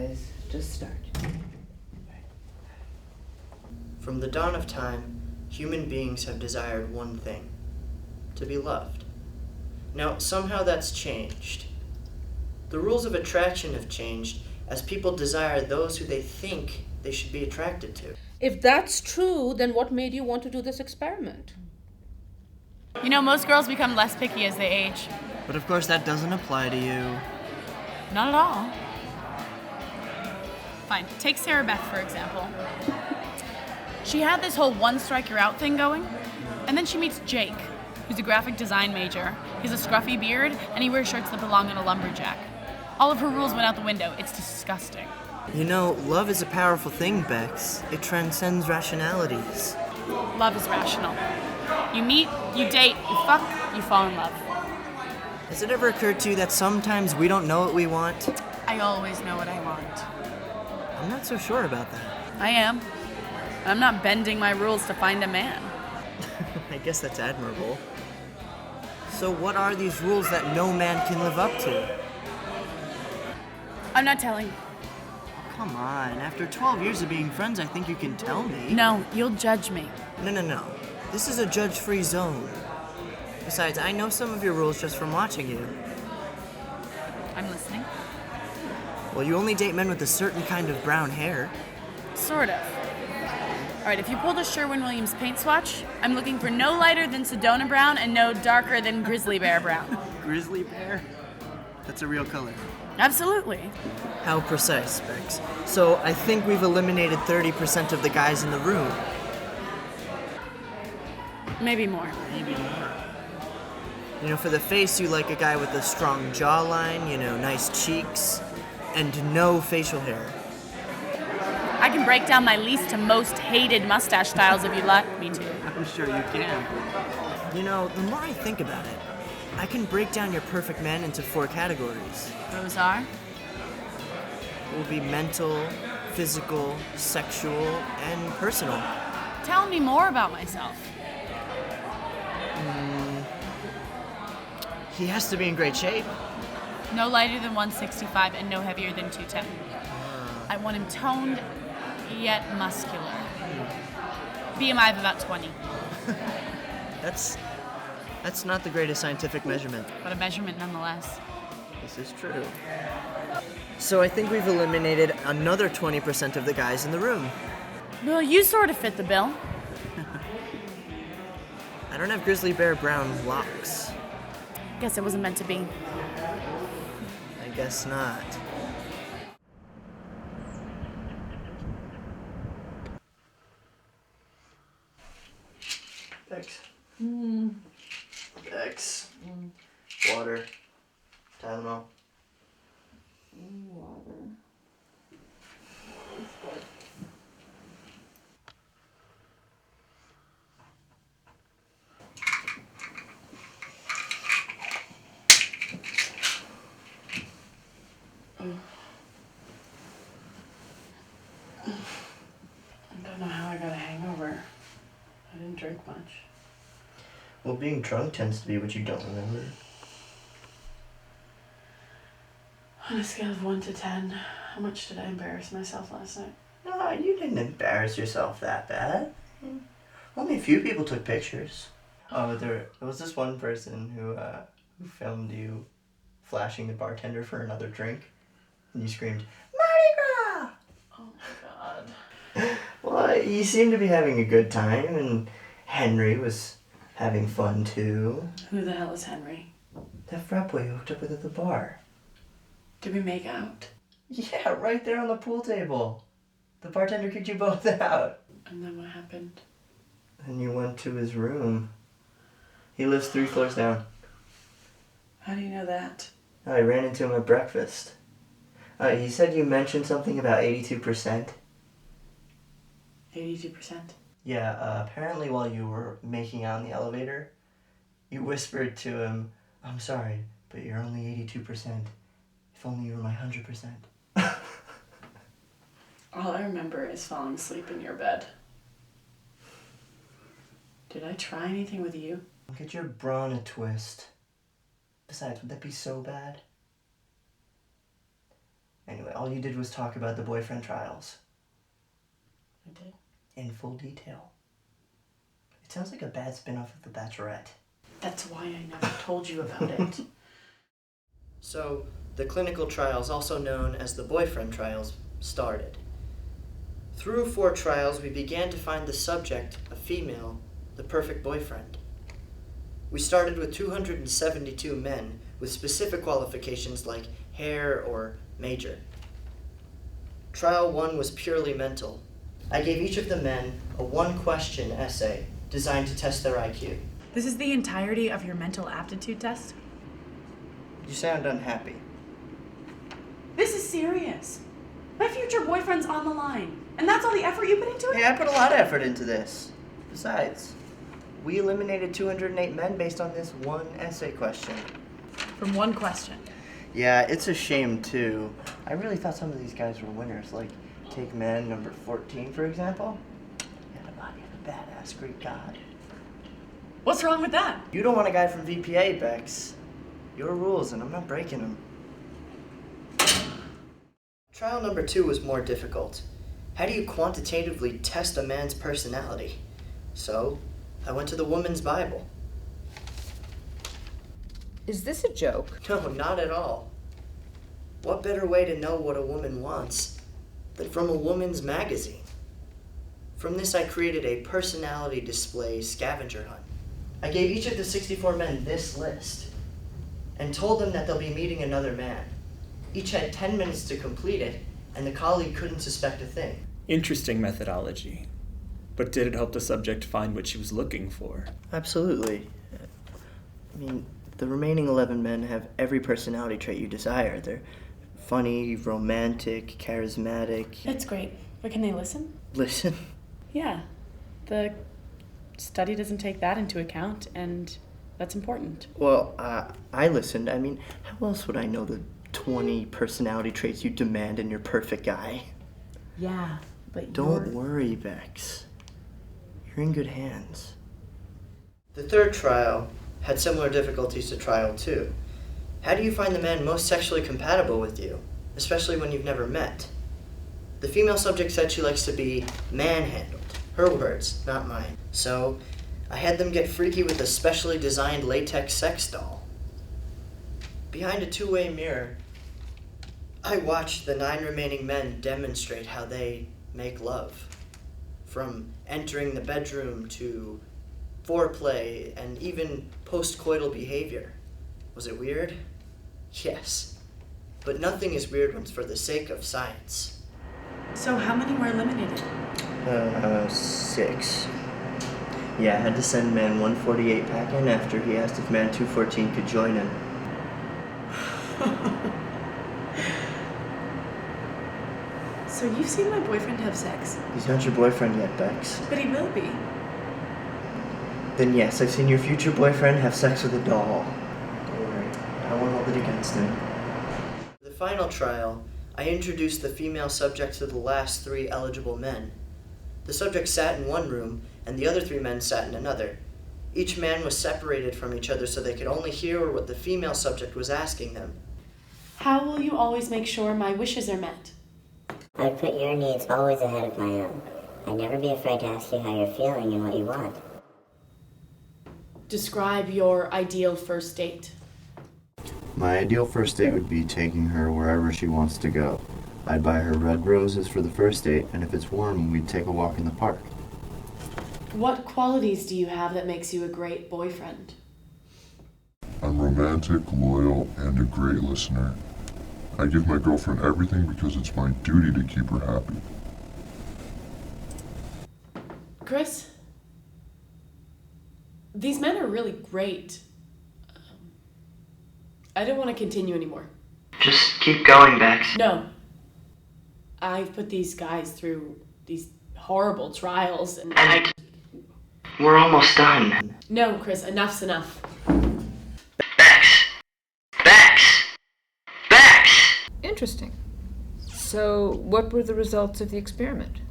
guys. Just start. From the dawn of time, human beings have desired one thing: to be loved. Now, somehow that's changed. The rules of attraction have changed as people desire those who they think they should be attracted to. If that's true, then what made you want to do this experiment? You know, most girls become less picky as they age. But of course that doesn't apply to you. Not at all. Fine, take Sarah Beth, for example. She had this whole one strike you're out thing going, and then she meets Jake, who's a graphic design major. He has a scruffy beard, and he wears shirts that belong on a lumberjack. All of her rules went out the window. It's disgusting. You know, love is a powerful thing, Bex. It transcends rationalities. Love is rational. You meet, you date, you fuck, you fall in love. Has it ever occurred to you that sometimes we don't know what we want? I always know what I want. I'm not so sure about that. I am. I'm not bending my rules to find a man. I guess that's admirable. So what are these rules that no man can live up to? I'm not telling. Come on, after 12 years of being friends, I think you can tell me. No, you'll judge me. No. This is a judge-free zone. Besides, I know some of your rules just from watching you. I'm listening. Well, you only date men with a certain kind of brown hair. Sort of. All right, if you pulled a Sherwin-Williams paint swatch, I'm looking for no lighter than Sedona brown and no darker than grizzly bear brown. Grizzly bear? That's a real color. Absolutely. How precise, Bex. So I think we've eliminated 30% of the guys in the room. Maybe more. Maybe more. You know, for the face, you like a guy with a strong jawline, nice cheeks, and no facial hair. I can break down my least to most hated mustache styles if you'd like me to. I'm sure you can. You know, the more I think about it, I can break down your perfect man into 4 categories. Those are? It will be mental, physical, sexual, and personal. Tell me more about myself. He has to be in great shape. No lighter than 165 and no heavier than 210. I want him toned, yet muscular. BMI of about 20. That's not the greatest scientific measurement. But a measurement nonetheless. This is true. So I think we've eliminated another 20% of the guys in the room. Well, you sort of fit the bill. I don't have grizzly bear brown locks. Guess it wasn't meant to be. I guess not. Bex. Bex. Water. Tylenol. Water. I don't know how I got a hangover. I didn't drink much. Well, being drunk tends to be what you don't remember. On a scale of 1 to 10, how much did I embarrass myself last night? No, you didn't embarrass yourself that bad. Only a few people took pictures. Oh, there was this one person who filmed you flashing the bartender for another drink, and you screamed, "Mardi Gras!" Oh my god. Well, you seemed to be having a good time, and Henry was having fun too. Who the hell is Henry? That frat boy you hooked up with at the bar. Did we make out? Yeah, right there on the pool table. The bartender kicked you both out. And then what happened? And you went to his room. He lives 3 floors down. How do you know that? I ran into him at breakfast. He said you mentioned something about 82%. 82%? Yeah, apparently while you were making out in the elevator, you whispered to him, "I'm sorry, but you're only 82%. If only you were my 100%. All I remember is falling asleep in your bed. Did I try anything with you? Get your bra in a twist. Besides, would that be so bad? Anyway, all you did was talk about the boyfriend trials. I did. In full detail. It sounds like a bad spin-off of The Bachelorette. That's why I never told you about it. So, the clinical trials, also known as the boyfriend trials, started. Through 4 trials, we began to find the subject, a female, the perfect boyfriend. We started with 272 men with specific qualifications like hair or major. Trial 1 was purely mental. I gave each of the men a 1-question essay designed to test their IQ. This is the entirety of your mental aptitude test? You sound unhappy. This is serious. My future boyfriend's on the line. And that's all the effort you put into it? Hey, I put a lot of effort into this. Besides, we eliminated 208 men based on this 1 essay question. From 1 question. Yeah, it's a shame too. I really thought some of these guys were winners. Like, take man number 14, for example. He had a body of a badass Greek god. What's wrong with that? You don't want a guy from VPA, Bex. Your rules, and I'm not breaking them. Trial number 2 was more difficult. How do you quantitatively test a man's personality? So, I went to the woman's Bible. Is this a joke? No, not at all. What better way to know what a woman wants than from a woman's magazine? From this, I created a personality display scavenger hunt. I gave each of the 64 men this list and told them that they'll be meeting another man. Each had 10 minutes to complete it, and the colleague couldn't suspect a thing. Interesting methodology. But did it help the subject find what she was looking for? Absolutely. I mean, the remaining 11 men have every personality trait you desire. They're funny, romantic, charismatic. That's great. But can they listen? Listen. Yeah. The study doesn't take that into account, and that's important. Well, I listened. I mean, how else would I know the 20 personality traits you demand in your perfect guy? Yeah, but Don't worry, Bex. You're in good hands. The third trial had similar difficulties to trial 2. How do you find the man most sexually compatible with you, especially when you've never met? The female subject said she likes to be manhandled. Her words, not mine. So, I had them get freaky with a specially designed latex sex doll. Behind a 2-way mirror, I watched the 9 remaining men demonstrate how they make love. From entering the bedroom to foreplay and even post-coital behavior. Was it weird? Yes. But nothing is weird when it's for the sake of science. So how many were eliminated? 6. Yeah, I had to send man 148 back in after he asked if man 214 could join him. So you've seen my boyfriend have sex? He's not your boyfriend yet, Bex. But he will be. Then yes, I've seen your future boyfriend have sex with a doll. Don't worry, I won't hold it against him. For the final trial, I introduced the female subject to the last 3 eligible men. The subject sat in one room, and the other 3 men sat in another. Each man was separated from each other so they could only hear what the female subject was asking them. How will you always make sure my wishes are met? I put your needs always ahead of my own. I'd never be afraid to ask you how you're feeling and what you want. Describe your ideal first date. My ideal first date would be taking her wherever she wants to go. I'd buy her red roses for the first date, and if it's warm, we'd take a walk in the park. What qualities do you have that makes you a great boyfriend? I'm romantic, loyal, and a great listener. I give my girlfriend everything because it's my duty to keep her happy. Kris? These men are really great. I don't want to continue anymore. Just keep going, Bex. No. I've put these guys through these horrible trials and We're almost done. No, Kris, enough's enough. Bex! Bex! Bex! Interesting. So, what were the results of the experiment?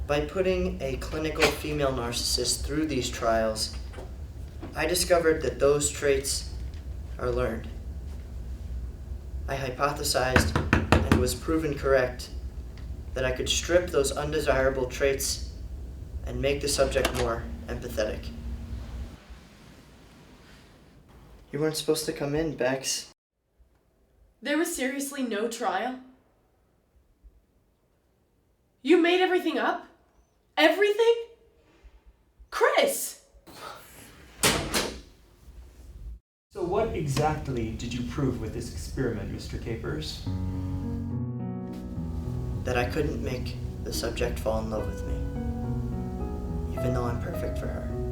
By putting a clinical female narcissist through these trials, I discovered that those traits are learned. I hypothesized and was proven correct, that I could strip those undesirable traits and make the subject more empathetic. You weren't supposed to come in, Bex. There was seriously no trial? You made everything up? Everything? Kris! So what exactly did you prove with this experiment, Mr. Capers? That I couldn't make the subject fall in love with me, even though I'm perfect for her.